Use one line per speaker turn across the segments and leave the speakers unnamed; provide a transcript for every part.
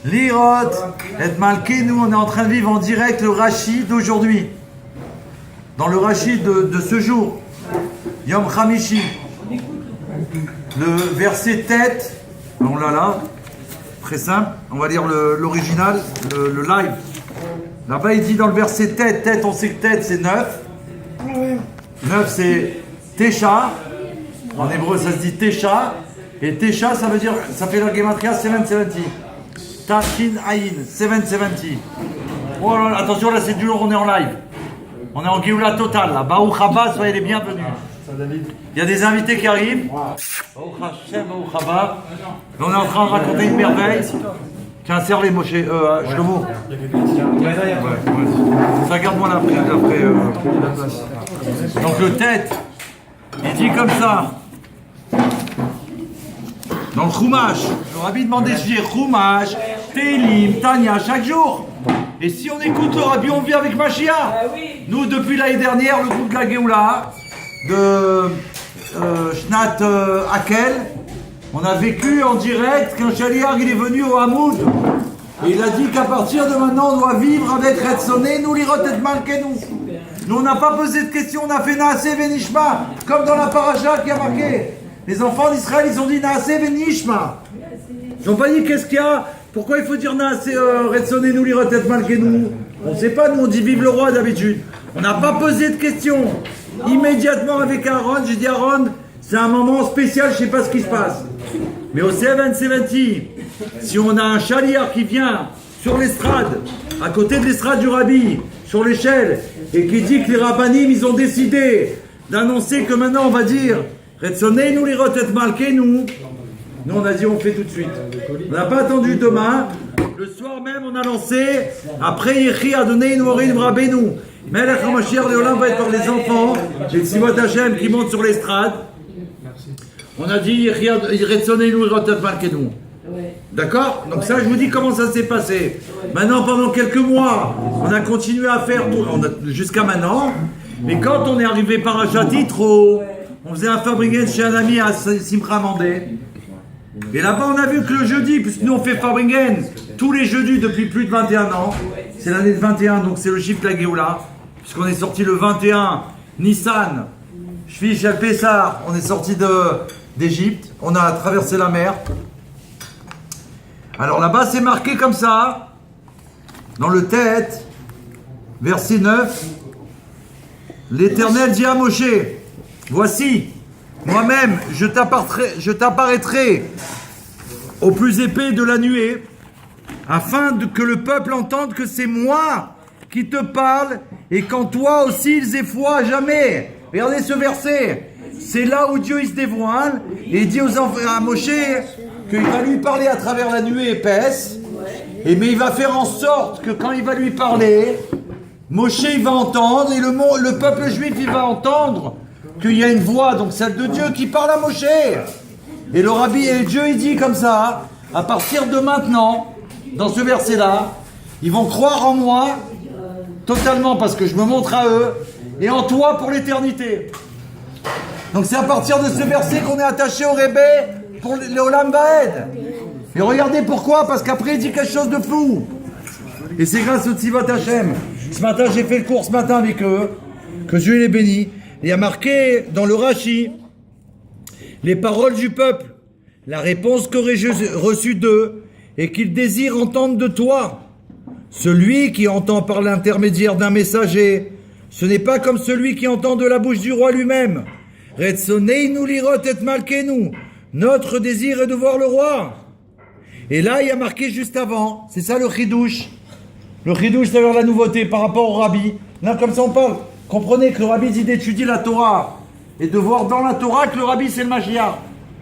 Lirot et Malkeinu, on est en train de vivre en direct le Rashi d'aujourd'hui. Dans le Rashi de ce jour, Yom Hamishi, le verset tête, on l'a là, très simple, on va lire l'original, le live. Là-bas il dit dans le verset tête, on sait que tête c'est 9. 9 c'est Tesha, en hébreu ça se dit Tesha, et Tesha ça veut dire, ça fait la gematria 770. Tashin Ayin, 770. Oh là là, attention là c'est dur, on est en live. On est en Géoula totale là. Baruch Haba, soyez les bienvenus. Il y a des invités qui arrivent. Baruch Hashem, Baruch Haba. On est en train de raconter une merveille. Tiens, serre-les, Moshe. Shlomo. Ça, garde-moi l'après. Donc le tête, il dit comme ça. Dans le Chumash, le Rabbi demandait je dis Chumash, Télim, Tanya, chaque jour. Et si on écoute le Rabbi, on vit avec Mashiach. Nous, depuis l'année dernière, le groupe de la Géoula, de Shnat Akel, on a vécu en direct qu'un Shaliach il est venu au Hamoud. Et il a dit qu'à partir de maintenant, on doit vivre avec Retsoné, nous lirot et Malkeinu. Nous, on n'a pas posé de questions, on a fait Naaseh Venishma, comme dans la paracha qui a marqué. Les enfants d'Israël, ils ont dit Naaseh Venishma. Ils n'ont pas dit qu'est-ce qu'il y a. Pourquoi il faut dire Naaseh Retsoné, nous lirot et Malkeinu? On ne sait pas, nous on dit vive le roi d'habitude. On n'a pas posé de questions. Immédiatement avec Aaron, j'ai dit Aaron, c'est un moment spécial, je ne sais pas ce qui se passe. Mais au 770, si on a un chaliar qui vient sur l'estrade, à côté de l'estrade du Rabbi, sur l'échelle, et qui dit que les rabbanim, ils ont décidé d'annoncer que maintenant on va dire Retsoné nous lirot et Malkeinu, nous on a dit on fait tout de suite. On n'a pas attendu demain. Le soir même on a lancé, après Yechi a donné une Morim Rabbeinu. Melech HaMashiach Léolam va être par les enfants, les Tzivot Hashem qui montent sur l'estrade. On a dit Retsoné nous lirot et Malkeinu. D'accord? Donc ça je vous dis comment ça s'est passé. Maintenant pendant quelques mois, on a continué à faire jusqu'à maintenant. Mais quand on est arrivé par Achatitro, on faisait un Fabringen chez un ami à Simcha Mandé. Et là-bas on a vu que le jeudi, puisque nous on fait Fabringen tous les jeudis depuis plus de 21 ans, c'est l'année de 21, donc c'est le chiffre de la Géoula, puisqu'on est sorti le 21 Nissan, Shvish El Pessar, on est sorti d'Égypte, on a traversé la mer. Alors là-bas c'est marqué comme ça, dans le tête, verset 9, l'Éternel dit à Moshe, voici, moi-même, je t'apparaîtrai au plus épais de la nuée, afin que le peuple entende que c'est moi qui te parle, et qu'en toi aussi ils aient foi à jamais. Regardez ce verset. C'est là où Dieu il se dévoile, et il dit aux enfants, à Moshe qu'il va lui parler à travers la nuée épaisse, mais il va faire en sorte que quand il va lui parler, Moshe il va entendre, et le peuple juif il va entendre qu'il y a une voix, donc celle de Dieu, qui parle à Moshe. Et le Rabbi, et Dieu, il dit comme ça, à partir de maintenant, dans ce verset-là, ils vont croire en moi, totalement, parce que je me montre à eux, et en toi pour l'éternité. Donc c'est à partir de ce verset qu'on est attaché au Rebbe pour le Olam Vaed. Et regardez pourquoi, parce qu'après il dit quelque chose de fou. Et c'est grâce au Tzivot Hashem. Ce matin, j'ai fait le cours ce matin avec eux, que Dieu les bénit. Il y a marqué dans le Rashi les paroles du peuple, la réponse qu'aurais-je reçue d'eux et qu'ils désirent entendre de toi. Celui qui entend par l'intermédiaire d'un messager, ce n'est pas comme celui qui entend de la bouche du roi lui-même. Retsoneinu lirot et Malkeinu, notre désir est de voir le roi. Et là, il y a marqué juste avant, c'est ça le chidouche. Le chidouche, c'est la nouveauté par rapport au Rabbi. Là, comme ça on parle. Comprenez que le Rabbi dit d'étudier la Torah et de voir dans la Torah que le Rabbi c'est le Mashiach.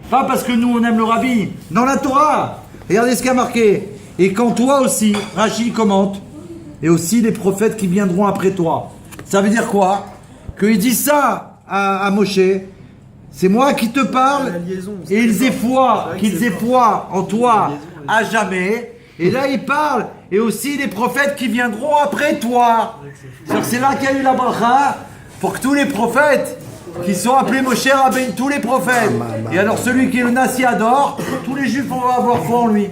Pas parce que nous on aime le Rabbi. Dans la Torah, regardez ce qu'il y a marqué. Et quand toi aussi, Rashi commente, et aussi les prophètes qui viendront après toi. Ça veut dire quoi? Qu'il dit ça à Moshe, c'est moi qui te parle, et qu'ils aient foi en toi à jamais. Et là, il parle, et aussi les prophètes qui viendront après toi. C'est là qu'il y a eu la bracha, pour que tous les prophètes qui sont appelés Moshe Rabbeinu, tous les prophètes, et alors celui qui est le Nasi Ador, tous les juifs vont avoir foi en lui.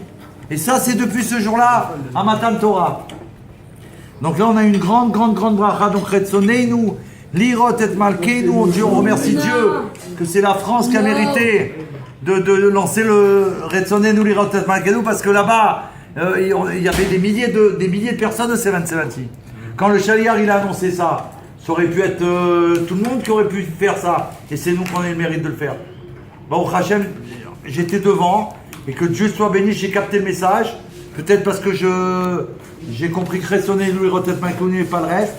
Et ça, c'est depuis ce jour-là, à Matan Torah. Donc là, on a une grande bracha. Donc, Retzoneinu, Lirot et Malkeinu, on remercie Dieu que c'est la France qui a mérité de lancer le Retzoneinu, Lirot et Malkeinu, parce que là-bas, il y avait des milliers de personnes de 770. Quand le Shaliar, il a annoncé ça, ça aurait pu être tout le monde qui aurait pu faire ça. Et c'est nous qu'on a eu le mérite de le faire. Bon, Hachem, j'étais devant, et que Dieu soit béni, j'ai capté le message. Peut-être parce que j'ai compris que Retzoneinu, Lirot et Malkeinu et pas le reste.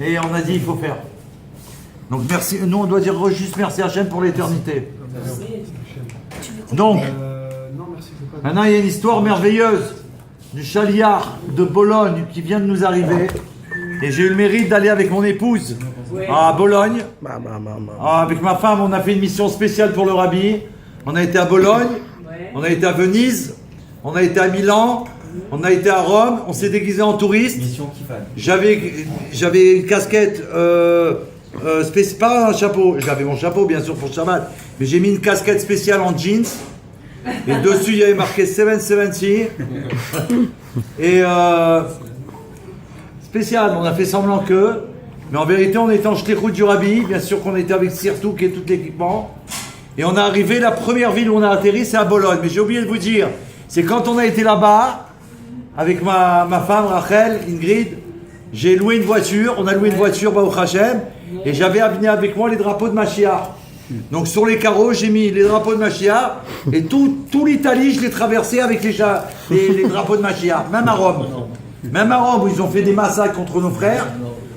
Et on a dit, il faut faire. Donc merci, nous on doit dire juste merci Hachem pour l'éternité. Donc, maintenant il y a une histoire merveilleuse du Chaliar de Bologne qui vient de nous arriver. Et j'ai eu le mérite d'aller avec mon épouse à Bologne. Avec ma femme, on a fait une mission spéciale pour le Rabbi. On a été à Bologne, on a été à Venise, on a été à Milan, on a été à Rome, on s'est déguisé en touriste. J'avais une casquette, pas un chapeau, j'avais mon chapeau bien sûr pour Shabbat, mais j'ai mis une casquette spéciale en jeans. Et dessus il y avait marqué 770. Et spécial, on a fait semblant que, mais en vérité on était en shlichut du Rabbi, bien sûr qu'on était avec Sirtouk et tout l'équipement. Et on est arrivé, la première ville où on a atterri, c'est à Bologne. Mais j'ai oublié de vous dire, c'est quand on a été là-bas, avec ma femme Rachel, Ingrid, j'ai loué une voiture, on a loué une voiture au Hachem, et j'avais amené avec moi les drapeaux de Mashiach. Donc sur les carreaux, j'ai mis les drapeaux de Mashiach, et tout l'Italie, je l'ai traversé avec les drapeaux de Mashiach, même à Rome. Même à Rome, où ils ont fait des massacres contre nos frères,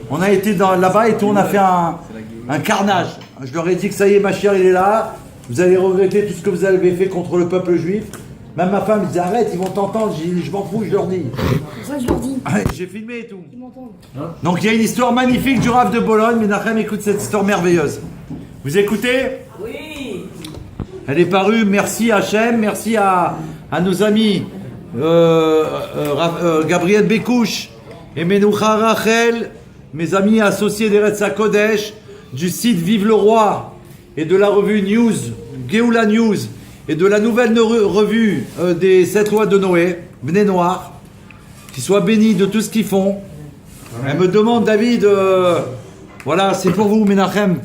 on a été là-bas et tout, on a fait un carnage. Je leur ai dit que ça y est, Mashiach, il est là, vous allez regretter tout ce que vous avez fait contre le peuple juif. Même ma femme me disait arrête, ils vont t'entendre, je m'en fous, je leur dis.
C'est ça que je leur dis.
J'ai filmé et tout.
Ils m'entendent.
Donc il y a une histoire magnifique du Rav de Bologne, mais Nachem écoute cette histoire merveilleuse. Vous écoutez?
Oui.
Elle est parue, merci Hachem, merci à nos amis Gabriel Bekouche et Menoucha Rachel, mes amis associés d'Eretz HaKodesh, du site Vive le Roi et de la revue News, Geoula News, et de la nouvelle revue des 7 lois de Noé, Bnei Noir, qu'ils soient bénis de tout ce qu'ils font. Elle me demande, David, voilà, c'est pour vous, Menachem,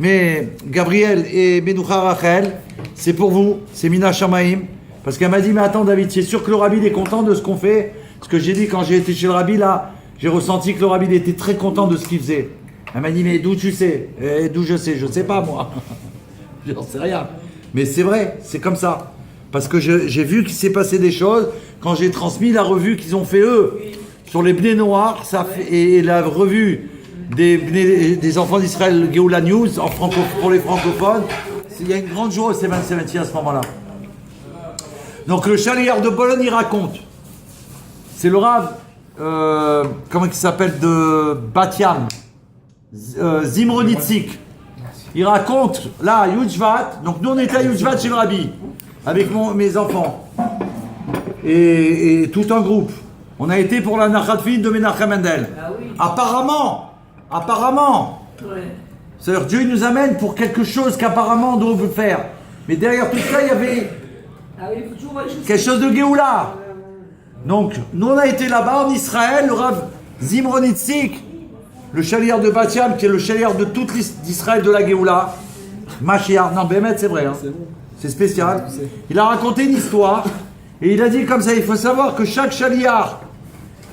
mais Gabriel et Menoucha Rachel, c'est pour vous, c'est Mina Shamaim, parce qu'elle m'a dit, mais attends David, c'est sûr que le Rabbi est content de ce qu'on fait, parce que j'ai dit quand j'ai été chez le Rabbi, là, j'ai ressenti que le Rabbi était très content de ce qu'il faisait. Elle m'a dit, mais d'où tu sais? Et d'où je sais pas moi. J'en sais rien. Mais c'est vrai, c'est comme ça. Parce que j'ai vu qu'il s'est passé des choses quand j'ai transmis la revue qu'ils ont fait eux sur les Bnei Noirs et la revue des enfants d'Israël, Geoula News, pour les francophones. Il y a une grande joie au 770 à ce moment-là. Donc le Chaliar de Bologne, il raconte. C'est le Rav, comment il s'appelle, de Batiam, Zimron Itzik. Il raconte, là, à Yudjvat, donc nous on était à Yudjvat chez le Rabbi, avec mes enfants, et tout un groupe. On a été pour la Nachat Fin de Menachem Mendel.
Ah oui.
Apparemment.
Ouais.
C'est-à-dire Dieu nous amène pour quelque chose qu'apparemment on doit faire. Mais derrière tout ça, il y avait
Ah oui, il faut toujours voir les choses.
quelque chose de Géoula. Donc, nous on a été là-bas en Israël, le Rav Zimron Itzik, le Chaliar de Batiam, qui est le Chaliar de toute l'Israël de la Géoula, Mashiach, non, Bémet, c'est vrai, hein. C'est spécial. Il a raconté une histoire, et il a dit comme ça, il faut savoir que chaque Chaliar,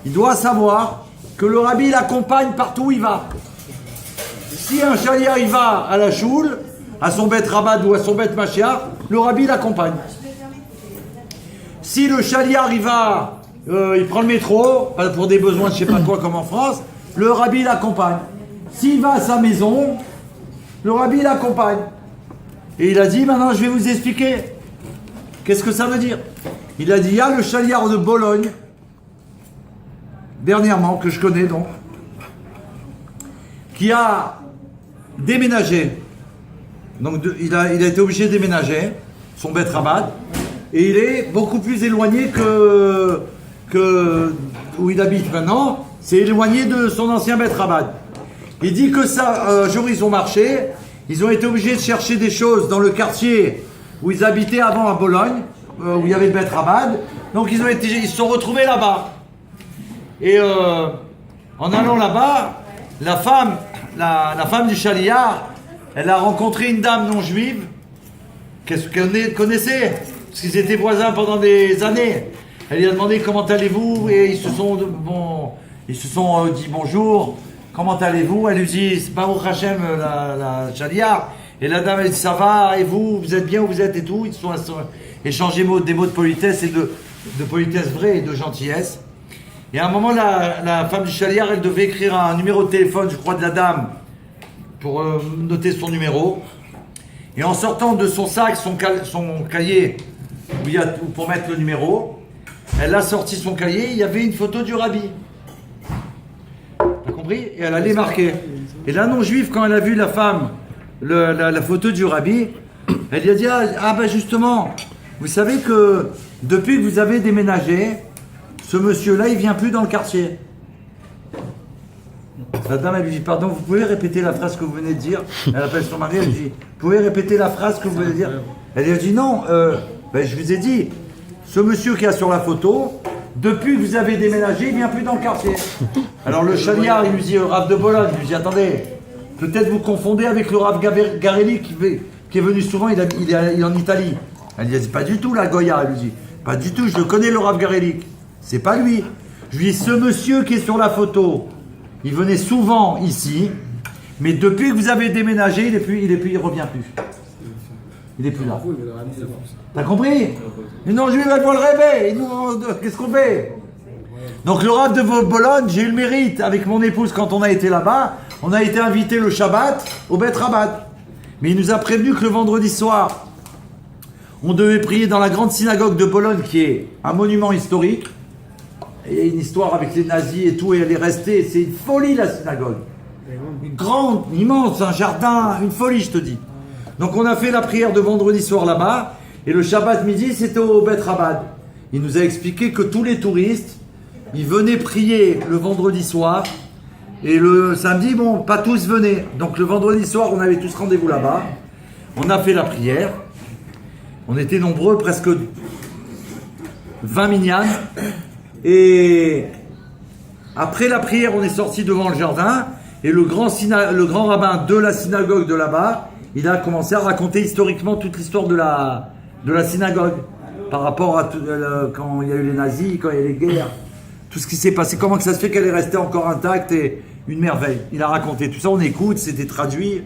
il doit savoir que le Rabbi l'accompagne partout où il va. Si un Chaliar, il va à la choule, à son bête Rabat ou à son bête Mashiach, le Rabbi l'accompagne. Si le Chaliar, il va, il prend le métro, pour des besoins de je sais pas quoi comme en France, le Rabbi l'accompagne. S'il va à sa maison, le Rabbi l'accompagne. Et il a dit, maintenant je vais vous expliquer. Qu'est-ce que ça veut dire? Il a dit, il y a le Chaliar de Bologne, dernièrement, que je connais donc, qui a déménagé. Donc il a été obligé de déménager, son bête Rabat, et il est beaucoup plus éloigné que où il habite maintenant. C'est éloigné de son ancien bête Rabat. Il dit que ça, un jour ils ont marché, ils ont été obligés de chercher des choses dans le quartier où ils habitaient avant à Bologne, où il y avait le bête Rabat, Donc ils se sont retrouvés là-bas. Et en allant là-bas, la femme du chaliard, elle a rencontré une dame non juive qu'elle connaissait, parce qu'ils étaient voisins pendant des années. Elle lui a demandé comment allez-vous, et ils se sont dit bonjour, comment allez-vous? Elle lui dit c'est Baruch Hashem la chaliard. Et la dame elle dit ça va, et vous êtes bien où vous êtes et tout. Ils se sont échangés des mots de politesse et de politesse vraie et de gentillesse. Et à un moment, la femme du chaliard, elle devait écrire un numéro de téléphone, je crois, de la dame, pour noter son numéro. Et en sortant de son sac, son cahier, pour mettre le numéro, elle a sorti son cahier, il y avait une photo du rabbi. T'as compris? Et elle allait marquer. Et la non-juive, quand elle a vu la femme, la photo du rabbi, elle lui a dit ah ben justement, vous savez que depuis que vous avez déménagé, ce monsieur-là, il vient plus dans le quartier. La dame, elle lui dit pardon, vous pouvez répéter la phrase que vous venez de dire? Elle appelle son mari, elle lui dit vous pouvez répéter la phrase que vous venez de dire? Elle lui a dit non, ben, je vous ai dit, ce monsieur qui est sur la photo, depuis que vous avez déménagé, il vient plus dans le quartier. Alors le chaliard, il lui dit Rav de Bologne, il lui dit attendez, peut-être vous confondez avec le Rav Garelli qui est venu souvent, il est en Italie. Elle lui a dit pas du tout la Goya, elle lui dit pas du tout, je le connais le Rav Garelli. C'est pas lui. Je lui dis ce monsieur qui est sur la photo, il venait souvent ici, mais depuis que vous avez déménagé, il revient plus. Il est plus là. T'as compris? Non, je vais mettre le rêver. Qu'est-ce qu'on fait? Donc le Rav de Bologne, j'ai eu le mérite avec mon épouse quand on a été là-bas. On a été invité le Shabbat au Bet Rabat. Mais il nous a prévenu que le vendredi soir, on devait prier dans la grande synagogue de Bologne, qui est un monument historique. Il y a une histoire avec les nazis et tout, et elle est restée. C'est une folie la synagogue. Une grande, immense, un jardin, une folie, je te dis. Donc on a fait la prière de vendredi soir là-bas, et le Shabbat midi, c'était au Bet Rabat. Il nous a expliqué que tous les touristes, ils venaient prier le vendredi soir, et le samedi, bon, pas tous venaient. Donc le vendredi soir, on avait tous rendez-vous là-bas. On a fait la prière. On était nombreux, presque 20 minyanes. Et après la prière, on est sorti devant le jardin, et le grand rabbin de la synagogue de là-bas, il a commencé à raconter historiquement toute l'histoire de la synagogue, par rapport à quand il y a eu les nazis, quand il y a eu les guerres, tout ce qui s'est passé, comment que ça se fait qu'elle est restée encore intacte, et une merveille. Il a raconté tout ça, on écoute, c'était traduit.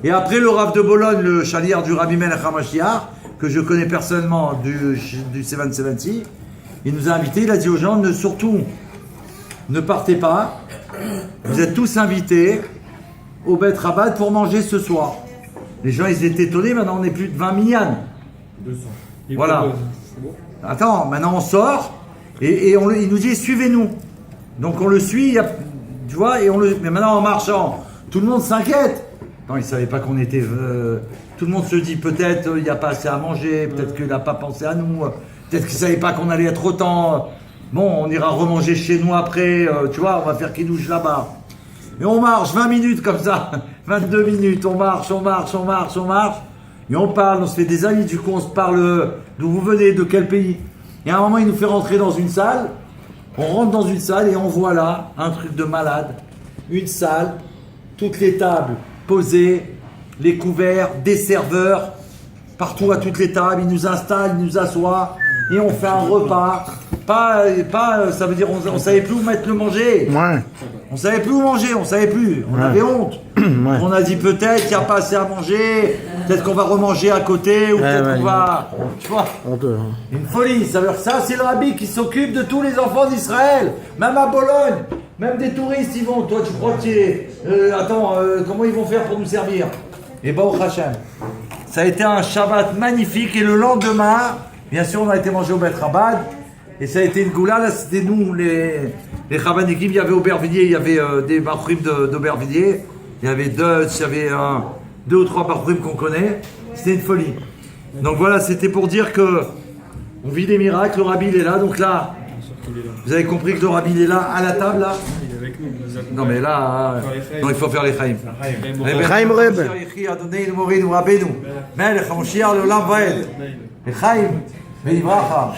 Et après le Rav de Bologne, le chaliard du Rabbi Melech HaMashiach, que je connais personnellement du 770, il nous a invités, il a dit aux gens, surtout, ne partez pas, vous êtes tous invités au Bet Rabat pour manger ce soir. Les gens, ils étaient étonnés, maintenant on est plus de 20 minyanes.
200.
Voilà. Attends, maintenant on sort, et il nous dit, suivez-nous. Donc on le suit, tu vois, mais maintenant en marchant, tout le monde s'inquiète. Non, il ne savait pas qu'on était... tout le monde se dit, peut-être il n'y a pas assez à manger, peut-être qu'il n'a pas pensé à nous, peut-être qu'il ne savait pas qu'on allait être autant. Bon, on ira remanger chez nous après, tu vois, on va faire kidouche là-bas. Et on marche 20 minutes comme ça, 22 minutes, on marche, et on parle, on se fait des amis, du coup on se parle d'où vous venez, de quel pays. Et à un moment, il nous fait rentrer dans une salle, on rentre dans une salle et on voit là un truc de malade, une salle, toutes les tables posées, les couverts, des serveurs, partout à toutes les tables, ils nous installent, ils nous assoient, et on fait un repas. Pas, ça veut dire on savait plus où mettre le manger.
Ouais.
On savait plus où manger, on savait plus. On avait honte.
Ouais.
On a dit peut-être qu'il n'y a pas assez à manger, peut-être qu'on va remanger à côté, ou peut-être qu'on va... Tu vois, une folie. Ça veut dire ça, c'est le rabbi qui s'occupe de tous les enfants d'Israël. Même à Bologne, même des touristes, ils vont. Toi, tu crois que comment ils vont faire pour nous servir? Et Baruch Hashem. Ça a été un Shabbat magnifique, et le lendemain, bien sûr, on a été manger au Bet Rabat. Et ça a été une goula, là c'était nous, les Chabanikim, il y avait Aubervilliers, il y avait des Bachurim d'Aubervilliers, il y avait Dutch, il y avait deux ou trois Bachurim qu'on connaît, c'était une folie. Donc voilà, c'était pour dire que on vit des miracles, le Rabbi il est là, donc là, vous avez compris que le Rabbi il est là, à la table là?
Il est avec nous, il nous accompagne.
Non mais là, non, il faut faire les Chaim.
Chaim Reb.
Melech HaMoshiach l'Olam Vaed. Les Chaim. Veivracha.